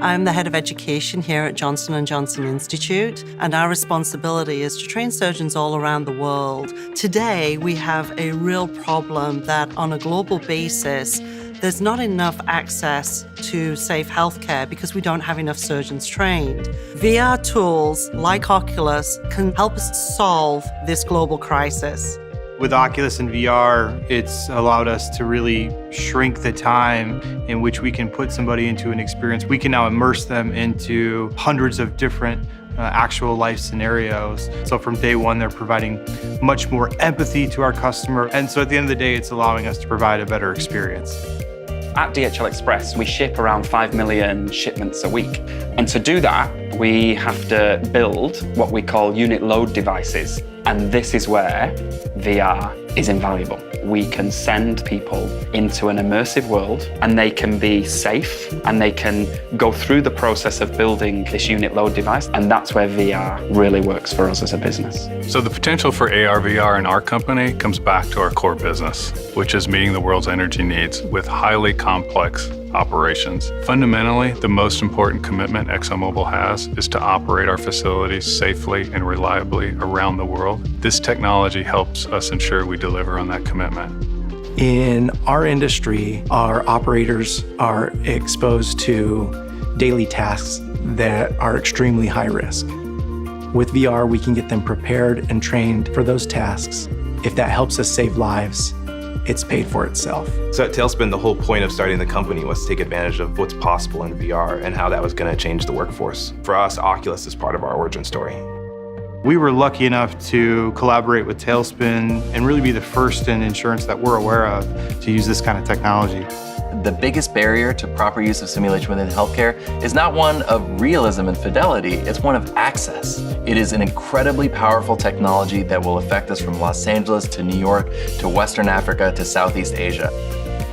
I'm the head of education here at Johnson & Johnson Institute, and our responsibility is to train surgeons all around the world. Today, we have a real problem that on a global basis, there's not enough access to safe healthcare because we don't have enough surgeons trained. VR tools like Oculus can help us solve this global crisis. With Oculus and VR, it's allowed us to really shrink the time in which we can put somebody into an experience. We can now immerse them into hundreds of different actual life scenarios. So from day one, they're providing much more empathy to our customer. And so at the end of the day, it's allowing us to provide a better experience. At DHL Express, we ship around 5 million shipments a week. And to do that, we have to build what we call unit load devices. And this is where VR is invaluable. We can send people into an immersive world and they can be safe and they can go through the process of building this unit load device. And that's where VR really works for us as a business. So the potential for AR/VR in our company comes back to our core business, which is meeting the world's energy needs with highly complex operations. Fundamentally, the most important commitment ExxonMobil has is to operate our facilities safely and reliably around the world. This technology helps us ensure we deliver on that commitment. In our industry, our operators are exposed to daily tasks that are extremely high risk. With VR, we can get them prepared and trained for those tasks. If that helps us save lives, it's paid for itself. So at Tailspin, the whole point of starting the company was to take advantage of what's possible in VR and how that was going to change the workforce. For us, Oculus is part of our origin story. We were lucky enough to collaborate with Tailspin and really be the first in insurance that we're aware of to use this kind of technology. The biggest barrier to proper use of simulation within healthcare is not one of realism and fidelity, it's one of access. It is an incredibly powerful technology that will affect us from Los Angeles to New York to Western Africa to Southeast Asia.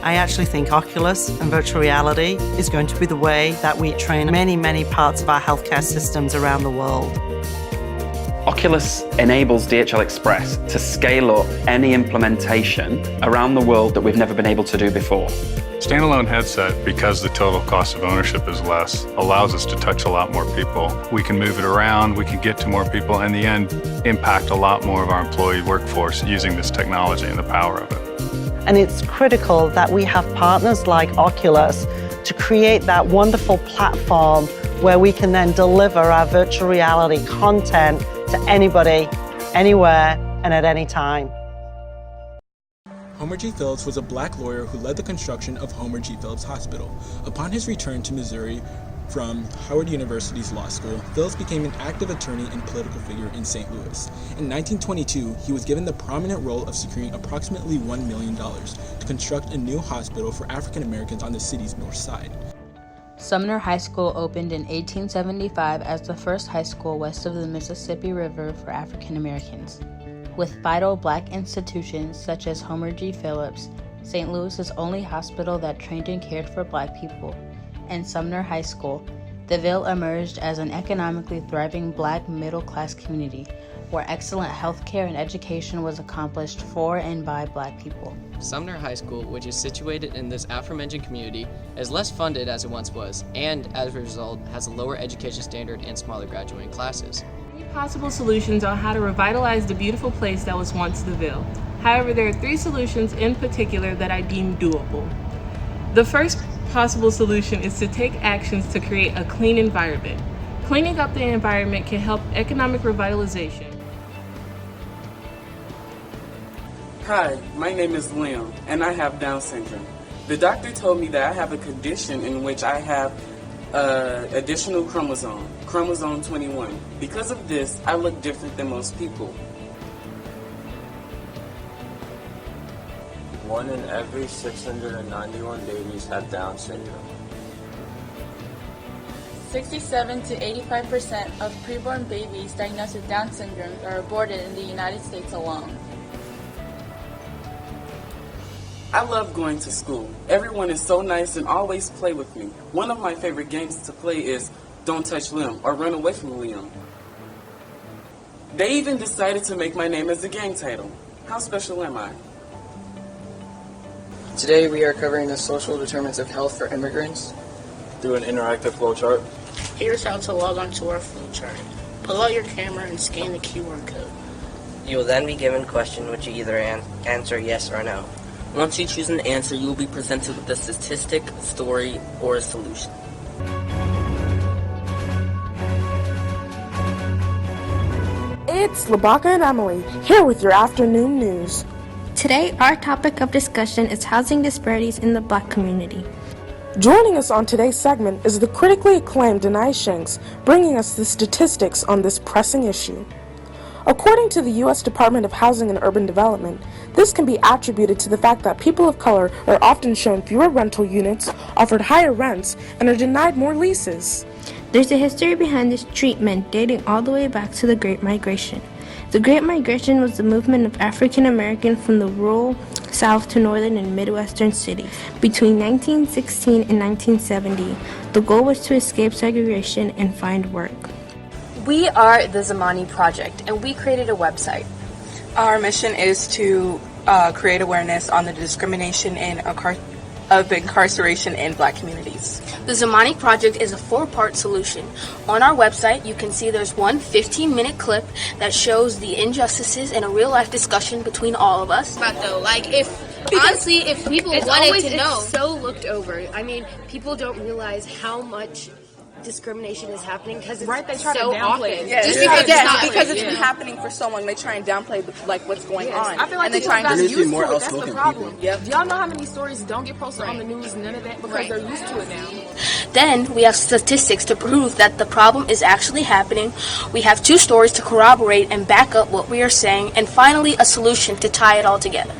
I actually think Oculus and virtual reality is going to be the way that we train many parts of our healthcare systems around the world. Oculus enables DHL Express to scale up any implementation around the world that we've never been able to do before. Standalone headset, because the total cost of ownership is less, allows us to touch a lot more people. We can move it around, we can get to more people, and in the end, impact a lot more of our employee workforce using this technology and the power of it. And it's critical that we have partners like Oculus to create that wonderful platform where we can then deliver our virtual reality content to anybody, anywhere, and at any time. Homer G. Phillips was a black lawyer who led the construction of Homer G. Phillips Hospital. Upon his return to Missouri from Howard University's law school, Phillips became an active attorney and political figure in St. Louis. In 1922, he was given the prominent role of securing approximately $1 million to construct a new hospital for African Americans on the city's north side. Sumner High School opened in 1875 as the first high school west of the Mississippi River for African Americans. With vital black institutions such as Homer G. Phillips, St. Louis's only hospital that trained and cared for black people, and Sumner High School, the Ville emerged as an economically thriving black middle-class community where excellent healthcare and education was accomplished for and by black people. Sumner High School, which is situated in this aforementioned community, is less funded as it once was, and as a result, has a lower education standard and smaller graduating classes. Possible solutions on how to revitalize the beautiful place that was once the Ville. However, there are 3 solutions in particular that I deem doable. The first possible solution is to take actions to create a clean environment. Cleaning up the environment can help economic revitalization. Hi, my name is Liam, and I have Down syndrome. The doctor told me that I have a condition in which I have additional chromosome 21. Because of this, I look different than most people. 1 in every 691 babies have Down syndrome. 67 to 85% of preborn babies diagnosed with Down syndrome are aborted in the United States alone. I love going to school. Everyone is so nice and always play with me. One of my favorite games to play is Don't Touch Liam or Run Away from Liam. They even decided to make my name as a gang title. How special am I? Today we are covering the social determinants of health for immigrants through an interactive flowchart. Here's how to log on to our flowchart. Pull out your camera and scan the QR code. You will then be given a question which you either answer yes or no. Once you choose an answer, you will be presented with a statistic, story, or a solution. It's Labaka and Emily, here with your afternoon news. Today, our topic of discussion is housing disparities in the Black community. Joining us on today's segment is the critically acclaimed Denai Shanks, bringing us the statistics on this pressing issue. According to the U.S. Department of Housing and Urban Development, this can be attributed to the fact that people of color are often shown fewer rental units, offered higher rents, and are denied more leases. There's a history behind this treatment dating all the way back to the Great Migration. The Great Migration was the movement of African Americans from the rural South to northern and midwestern cities. Between 1916 and 1970, the goal was to escape segregation and find work. We are the Zamani Project, and we created a website. Our mission is to create awareness on the discrimination of incarceration in Black communities. The Zamani Project is a 4-part solution. On our website, you can see there's one 15-minute clip that shows the injustices in a real-life discussion between all of us. But though, like, if people wanted to know. It's so looked over. I mean, people don't realize how much discrimination is happening because it's they try so to downplay often. it. Because it's been happening for so long, they try and downplay what's going on. I feel like and they try and used to it. more That's the problem. Do y'all know how many stories don't get posted on the news? None of that because they're used to it now. Then we have statistics to prove that the problem is actually happening. We have 2 stories to corroborate and back up what we are saying, and finally a solution to tie it all together.